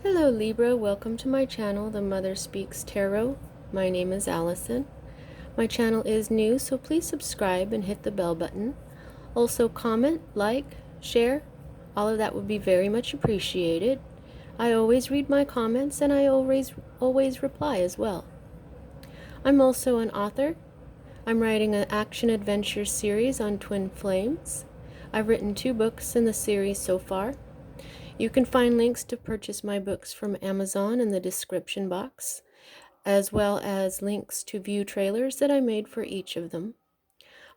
Hello Libra, welcome to my channel, The Mother Speaks Tarot. My name is Allison. My channel is new, so please subscribe and hit the bell button. Also comment, like, share. All of that would be very much appreciated. I always read my comments and I always reply as well. I'm also an author. I'm writing an action-adventure series on twin flames. I've written 2 books in the series so far. You can find links to purchase my books from Amazon in the description box, as well as links to view trailers that I made for each of them.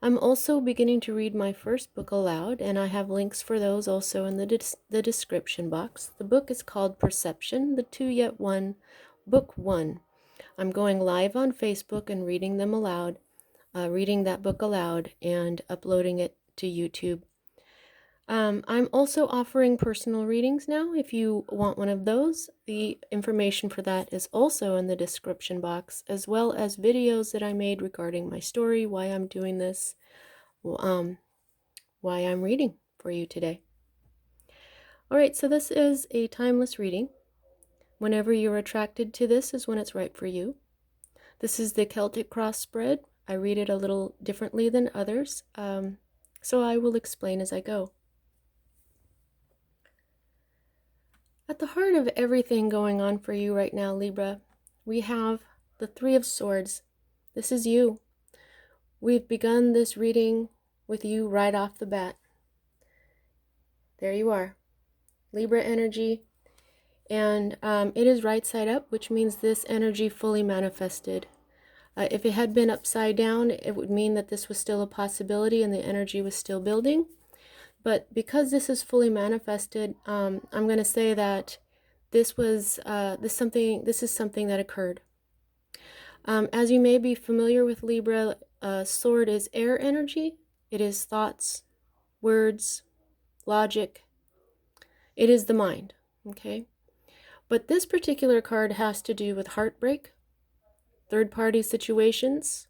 I'm also beginning to read my first book aloud, and I have links for those also in the description box. The book is called Perception, the 2 Yet 1, Book 1. I'm going live on Facebook and reading that book aloud and uploading it to YouTube. I'm also offering personal readings now. If you want one of those, the information for that is also in the description box, as well as videos that I made regarding my story, why I'm doing this, why I'm reading for you today. Alright, so this is a timeless reading. Whenever you're attracted to this is when it's right for you. This is the Celtic cross spread. I read it a little differently than others, so I will explain as I go. At the heart of everything going on for you right now, Libra, we have the 3 of Swords. This is you. We've begun this reading with you right off the bat. There you are. Libra energy. And it is right side up, which means this energy fully manifested. If it had been upside down, it would mean that this was still a possibility and the energy was still building. But because this is fully manifested, I'm going to say that this is something that occurred. As you may be familiar with Libra, sword is air energy. It is thoughts, words, logic. It is the mind, okay? But this particular card has to do with heartbreak, third-party situations.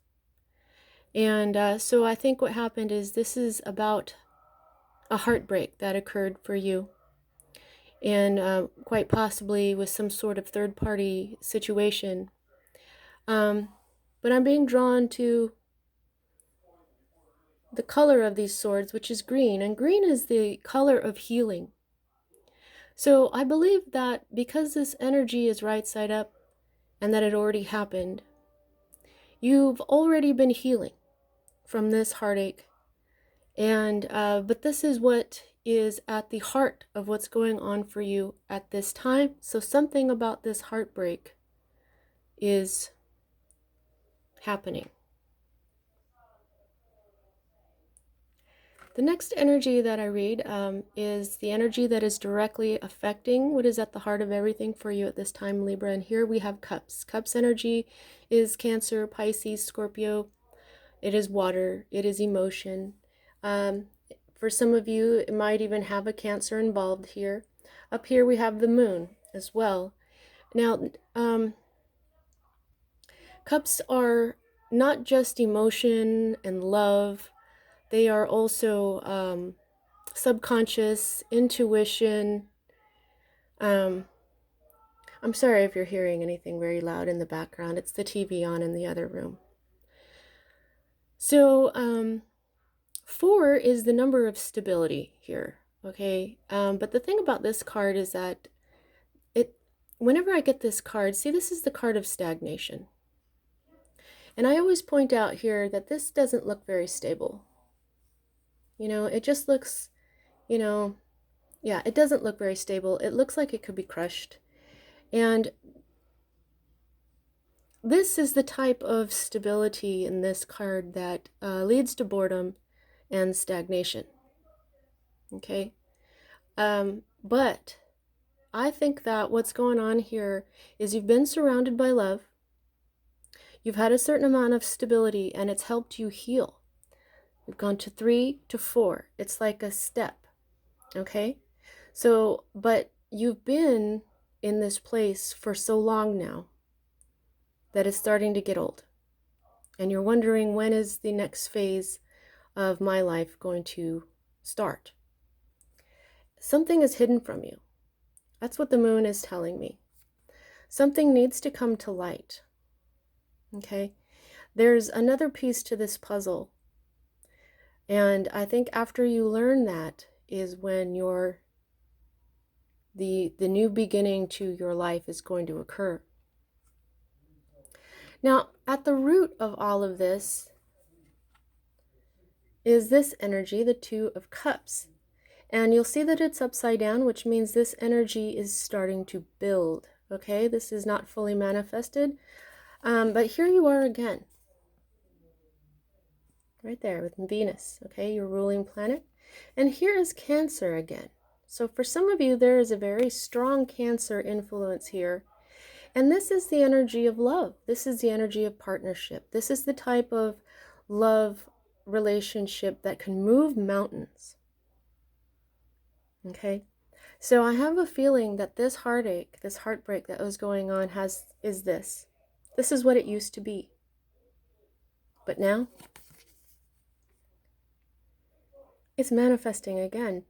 And so I think what happened is this is about a heartbreak that occurred for you, and quite possibly with some sort of third-party situation. But I'm being drawn to the color of these swords, which is green, and green is the color of healing. So I believe that because this energy is right side up and that it already happened, you've already been healing from this heartache. And but this is what is at the heart of what's going on for you at this time. So something about this heartbreak is happening. The next energy that I read is the energy that is directly affecting what is at the heart of everything for you at this time, Libra. And here we have Cups. Cups energy is Cancer, Pisces, Scorpio. It is water. It is emotion. For some of you, it might even have a Cancer involved here. Up here we have the moon as well. Now, Cups are not just emotion and love. They are also subconscious, intuition. I'm sorry if you're hearing anything very loud in the background. It's the TV on in the other room. So 4 is the number of stability here, okay? But the thing about this card is that whenever I get this card, see, this is the card of stagnation. And I always point out here that this doesn't look very stable. You know, it just looks, yeah, it doesn't look very stable. It looks like it could be crushed. And this is the type of stability in this card that leads to boredom and stagnation. Okay? But I think that what's going on here is you've been surrounded by love. You've had a certain amount of stability and it's helped you heal. We've gone to 3 to 4. It's like a step. Okay? So, but you've been in this place for so long now that it's starting to get old. And you're wondering, when is the next phase of my life going to start? Something is hidden from you. That's what the moon is telling me. Something needs to come to light. Okay? There's another piece to this puzzle. And I think after you learn that is when the new beginning to your life is going to occur. Now, at the root of all of this is this energy, the Two of Cups. And you'll see that it's upside down, which means this energy is starting to build. Okay, this is not fully manifested. But here you are again. Right there with Venus, okay, your ruling planet. And here is Cancer again. So for some of you, there is a very strong Cancer influence here. And this is the energy of love. This is the energy of partnership. This is the type of love relationship that can move mountains. Okay? So I have a feeling that this heartache, this heartbreak that was going on is this. This is what it used to be. But now it's manifesting again.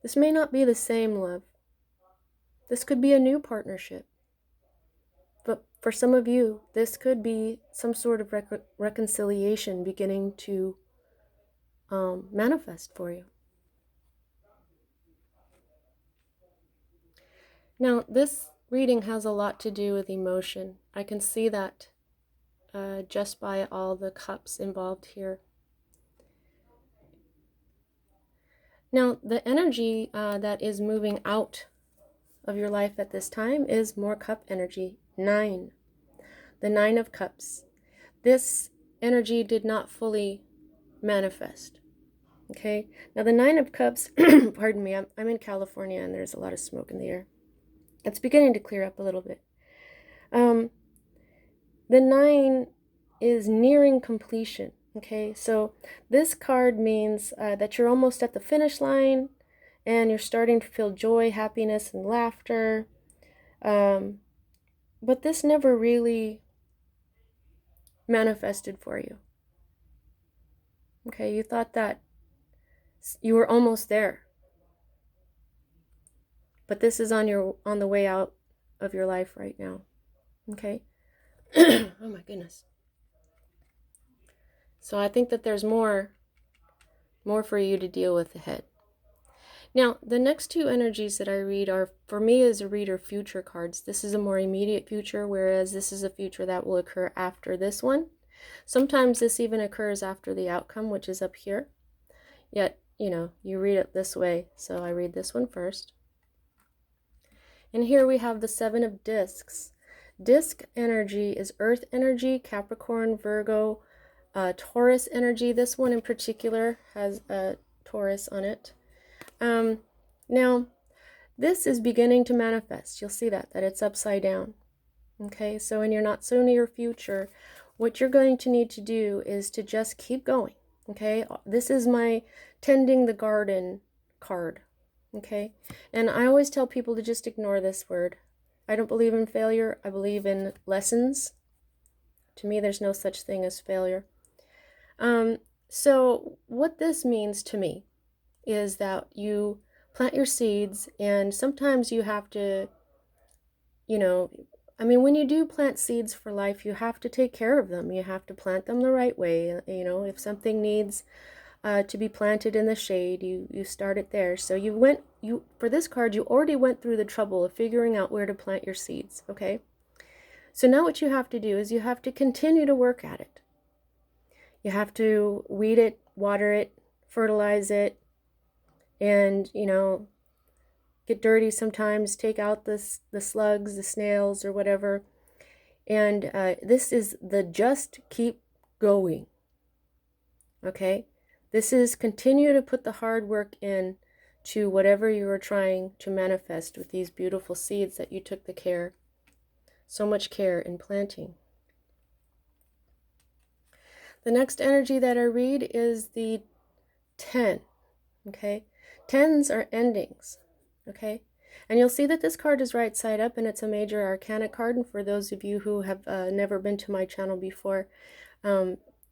This may not be the same love. This could be a new partnership. But for some of you, this could be some sort of reconciliation beginning to manifest for you. Now, this reading has a lot to do with emotion. I can see that just by all the cups involved here. Now, the energy that is moving out of your life at this time is more cup energy, 9. The 9 of Cups. This energy did not fully manifest. Okay, now the 9 of Cups, pardon me, I'm in California and there's a lot of smoke in the air. It's beginning to clear up a little bit. The 9 is nearing completion. Okay, so this card means that you're almost at the finish line and you're starting to feel joy, happiness, and laughter. But this never really manifested for you. Okay, you thought that you were almost there. But this is on the way out of your life right now. Okay? Oh my goodness. So I think that there's more for you to deal with ahead. Now, the next two energies that I read are, for me as a reader, future cards. This is a more immediate future, whereas this is a future that will occur after this one. Sometimes this even occurs after the outcome, which is up here. Yet, you read it this way, so I read this one first. And here we have the 7 of Discs. Disc energy is earth energy, Capricorn, Virgo, Taurus energy. This one in particular has a Taurus on it. Now, this is beginning to manifest. You'll see that it's upside down. Okay, so in your not so near future, what you're going to need to do is to just keep going. Okay, this is my tending the garden card. Okay, and I always tell people to just ignore this word. I don't believe in failure. I believe in lessons. To me, there's no such thing as failure. So what this means to me is that you plant your seeds, and sometimes you have to, when you do plant seeds for life, you have to take care of them. You have to plant them the right way. If something needs to be planted in the shade, you start it there. So for this card, you already went through the trouble of figuring out where to plant your seeds, okay? So now what you have to do is you have to continue to work at it. You have to weed it, water it, fertilize it, and, get dirty sometimes, take out the slugs, the snails, or whatever. And this is the just keep going, okay? This is continue to put the hard work in to whatever you are trying to manifest with these beautiful seeds that you took so much care in planting. The next energy that I read is the 10, okay? 10s are endings, okay? And you'll see that this card is right side up, and it's a major arcana card. And for those of you who have never been to my channel before,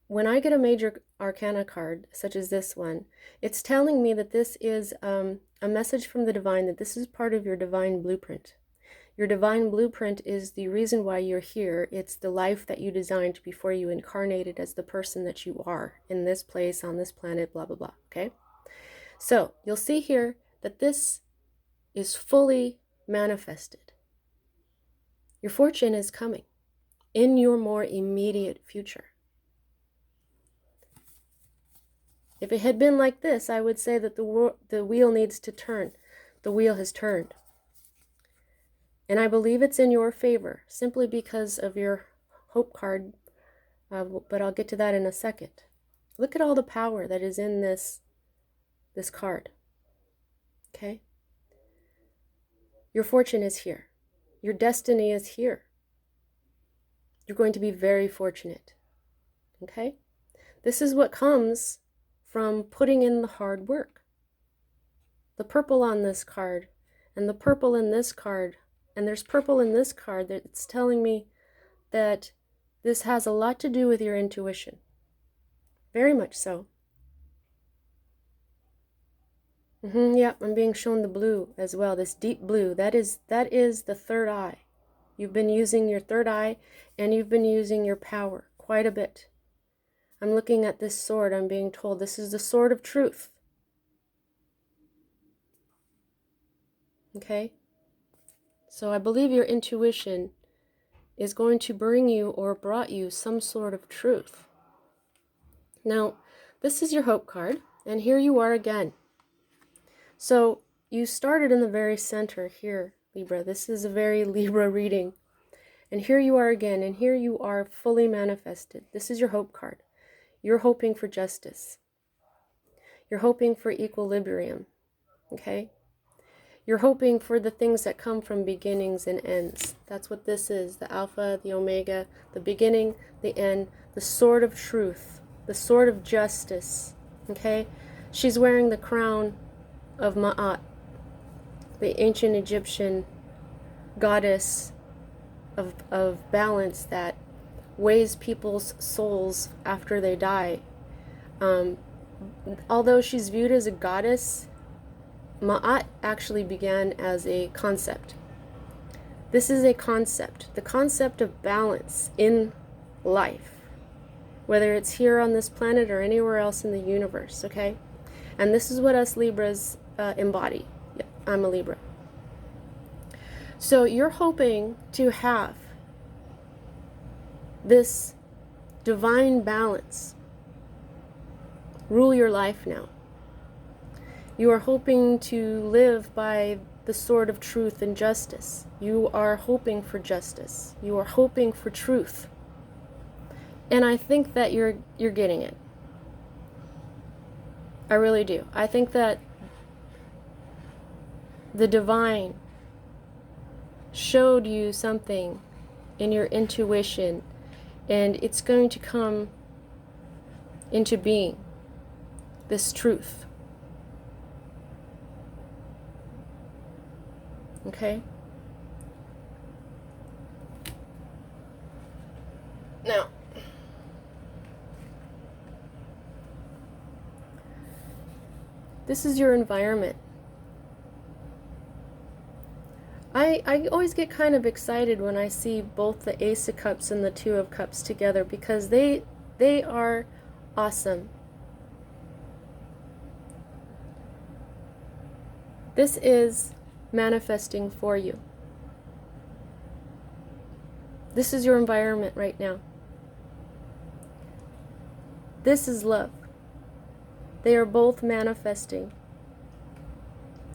when I get a major arcana card, such as this one, it's telling me that this is a message from the divine, that this is part of your divine blueprint. Your divine blueprint is the reason why you're here. It's the life that you designed before you incarnated as the person that you are in this place, on this planet, blah, blah, blah, okay? So you'll see here that this is fully manifested. Your fortune is coming in your more immediate future. If it had been like this, I would say that the wheel needs to turn. The wheel has turned. And I believe it's in your favor, simply because of your hope card, but I'll get to that in a second. Look at all the power that is in this card, okay? Your fortune is here. Your destiny is here. You're going to be very fortunate, okay? This is what comes from putting in the hard work. The purple on this card and the purple in this card, and there's purple in this card that's telling me that this has a lot to do with your intuition. Very much so. Yeah, I'm being shown the blue as well, this deep blue. That is the third eye. You've been using your third eye, and you've been using your power quite a bit. I'm looking at this sword. I'm being told this is the sword of truth. Okay? So I believe your intuition is going to bring you or brought you some sort of truth. Now, this is your hope card, and here you are again. So you started in the very center here, Libra. This is a very Libra reading. And here you are again, and here you are fully manifested. This is your hope card. You're hoping for justice. You're hoping for equilibrium, okay? You're hoping for the things that come from beginnings and ends. That's what this is, the Alpha, the Omega, the beginning, the end, the sword of truth, the sword of justice, okay? She's wearing the crown of Ma'at, the ancient Egyptian goddess of balance that weighs people's souls after they die. Although she's viewed as a goddess, Ma'at actually began as a concept. This is a concept, the concept of balance in life, whether it's here on this planet or anywhere else in the universe, okay? And this is what us Libras embody. Yeah, I'm a Libra. So you're hoping to have this divine balance rule your life now. You are hoping to live by the sword of truth and justice. You are hoping for justice. You are hoping for truth. And I think that you're getting it. I really do. I think that the divine showed you something in your intuition, and it's going to come into being, this truth. Okay? Now, this is your environment. I always get kind of excited when I see both the Ace of Cups and the Two of Cups together, because they are awesome. This is manifesting for you. This is your environment right now. This is love. They are both manifesting.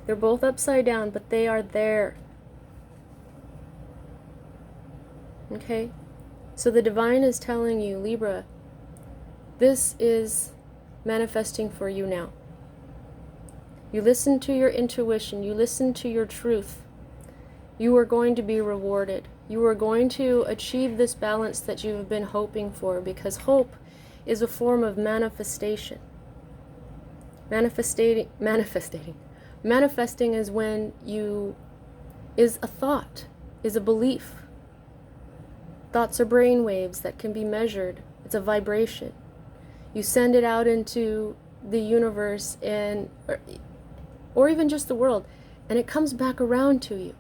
They're both upside down, but they are there. Okay? So the divine is telling you, Libra, this is manifesting for you now. You listen to your intuition. You listen to your truth. You are going to be rewarded. You are going to achieve this balance that you have been hoping for, because hope is a form of manifestation. Manifesting is when is a thought, is a belief. Thoughts are brain waves that can be measured. It's a vibration. You send it out into the universe and or even just the world, and it comes back around to you.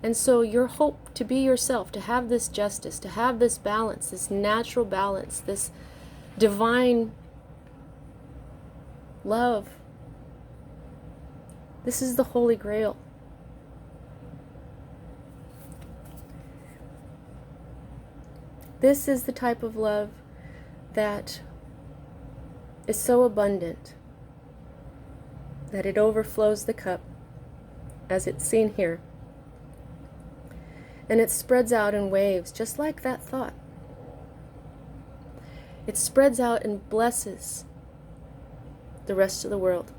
And so your hope to be yourself, to have this justice, to have this balance, this natural balance, this divine love, this is the Holy Grail. This is the type of love that is so abundant that it overflows the cup, as it's seen here. And it spreads out in waves, just like that thought. It spreads out and blesses the rest of the world.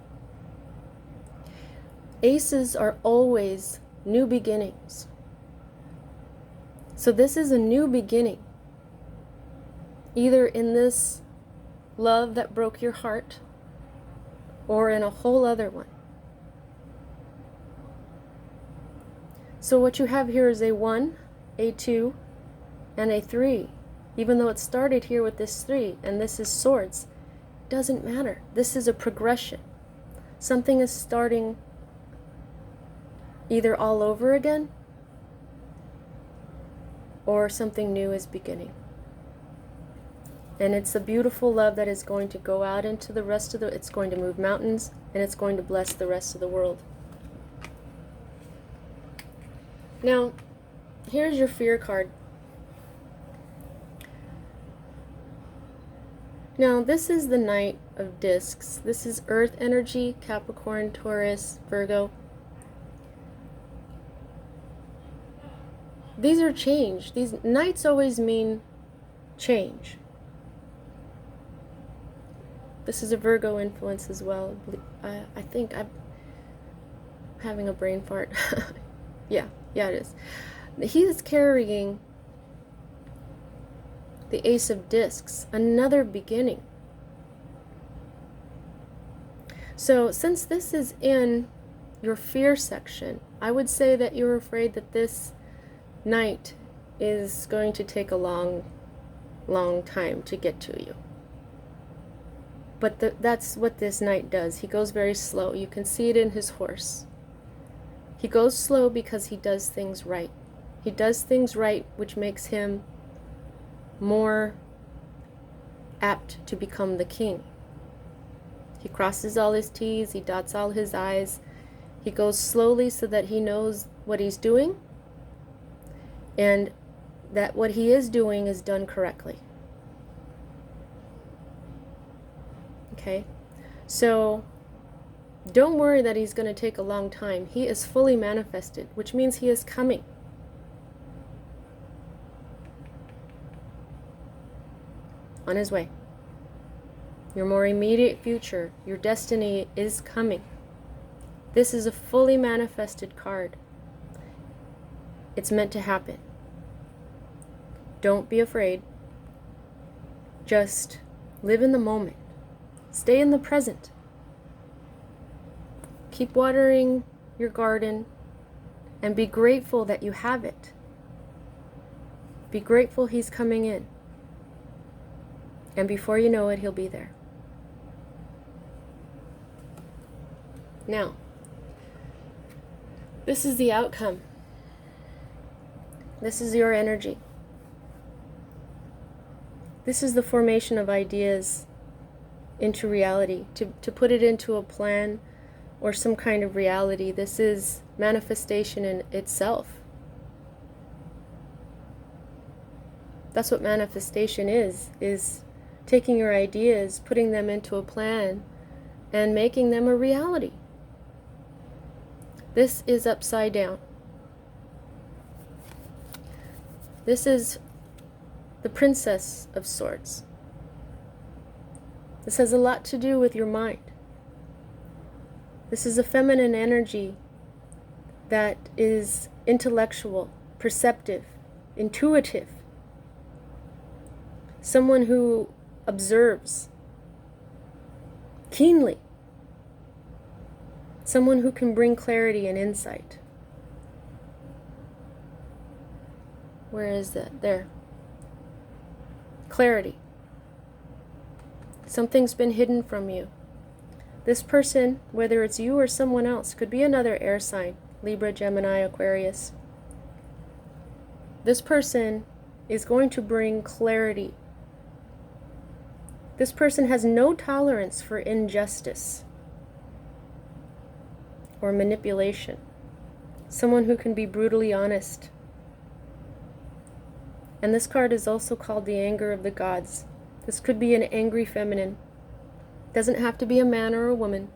Aces are always new beginnings. So this is a new beginning, either in this love that broke your heart or in a whole other one. So what you have here is a 1, a 2, and a 3. Even though it started here with this 3, and this is swords, doesn't matter. This is a progression. Something is starting either all over again, or something new is beginning. And it's a beautiful love that is going to go out into the rest of the, it's going to move mountains, and it's going to bless the rest of the world. Now, here's your fear card. Now, this is the Knight of Discs. This is Earth energy, Capricorn, Taurus, Virgo. These are change. These Knights always mean change. This is a Virgo influence as well. I think I'm having a brain fart. Yeah, it is. He is carrying the Ace of Discs, another beginning. So since this is in your fear section, I would say that you're afraid that this Knight is going to take a long time to get to you. But that's what this Knight does. He goes very slow. You can see it in his horse. He goes slow because he does things right. He does things right, which makes him more apt to become the king. He crosses all his T's, he dots all his I's. He goes slowly so that he knows what he's doing, and that what he is doing is done correctly. Okay? So don't worry that he's going to take a long time. He is fully manifested, which means he is coming. On his way. Your more immediate future, your destiny is coming. This is a fully manifested card. It's meant to happen. Don't be afraid. Just live in the moment. Stay in the present. Keep watering your garden and be grateful that you have it. Be grateful he's coming in. And before you know it, he'll be there. Now, this is the outcome. This is your energy. This is the formation of ideas into reality, to put it into a plan or some kind of reality. This is manifestation in itself. That's what manifestation is taking your ideas, putting them into a plan, and making them a reality. This is upside down. This is the Princess of Swords. This has a lot to do with your mind. This is a feminine energy that is intellectual, perceptive, intuitive. Someone who observes keenly. Someone who can bring clarity and insight. Where is that? There. Clarity. Something's been hidden from you. This person, whether it's you or someone else, could be another air sign, Libra, Gemini, Aquarius. This person is going to bring clarity. This person has no tolerance for injustice or manipulation. Someone who can be brutally honest. And this card is also called the anger of the gods. This could be an angry feminine. Doesn't have to be a man or a woman.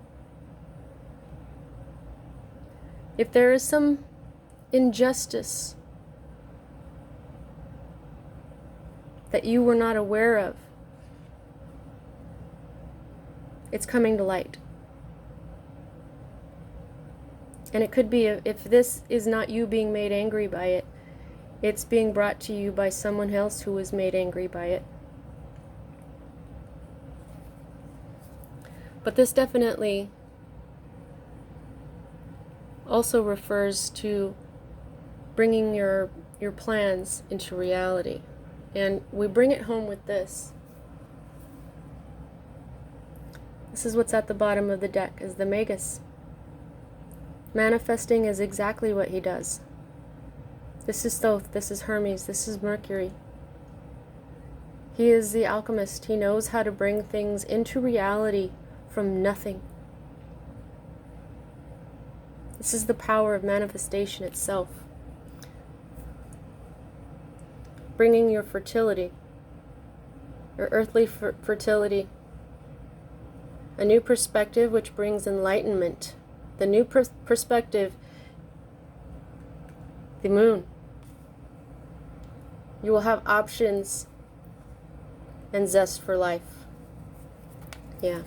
If there is some injustice that you were not aware of, it's coming to light. And it could be, if this is not you being made angry by it, it's being brought to you by someone else who was made angry by it. But this definitely also refers to bringing your plans into reality. And we bring it home with this. This is what's at the bottom of the deck, is the Magus. Manifesting is exactly what he does. This is Thoth, this is Hermes, this is Mercury. He is the alchemist. He knows how to bring things into reality from nothing. This is the power of manifestation itself. Bringing your fertility, your earthly fertility, a new perspective which brings enlightenment. The new perspective, the moon. You will have options and zest for life. Yeah.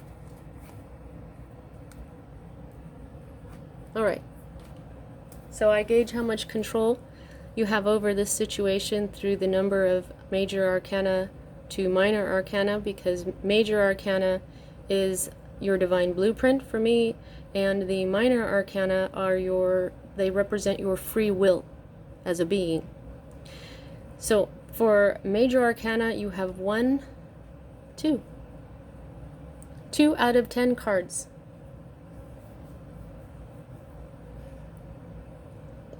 All right. So I gauge how much control you have over this situation through the number of major arcana to minor arcana, because major arcana is your divine blueprint for me, and the minor arcana are they represent your free will as a being. So for major arcana, you have 2 out of 10 cards.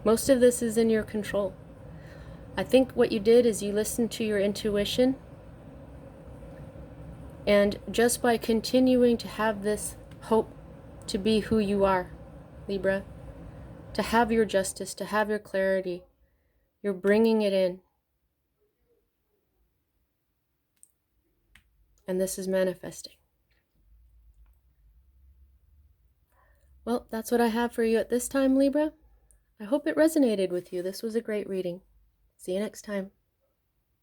Most of this is in your control. I think what you did is you listened to your intuition, and just by continuing to have this hope to be who you are, Libra, to have your justice, to have your clarity, you're bringing it in. And this is manifesting. Well, that's what I have for you at this time, Libra. I hope it resonated with you. This was a great reading. See you next time.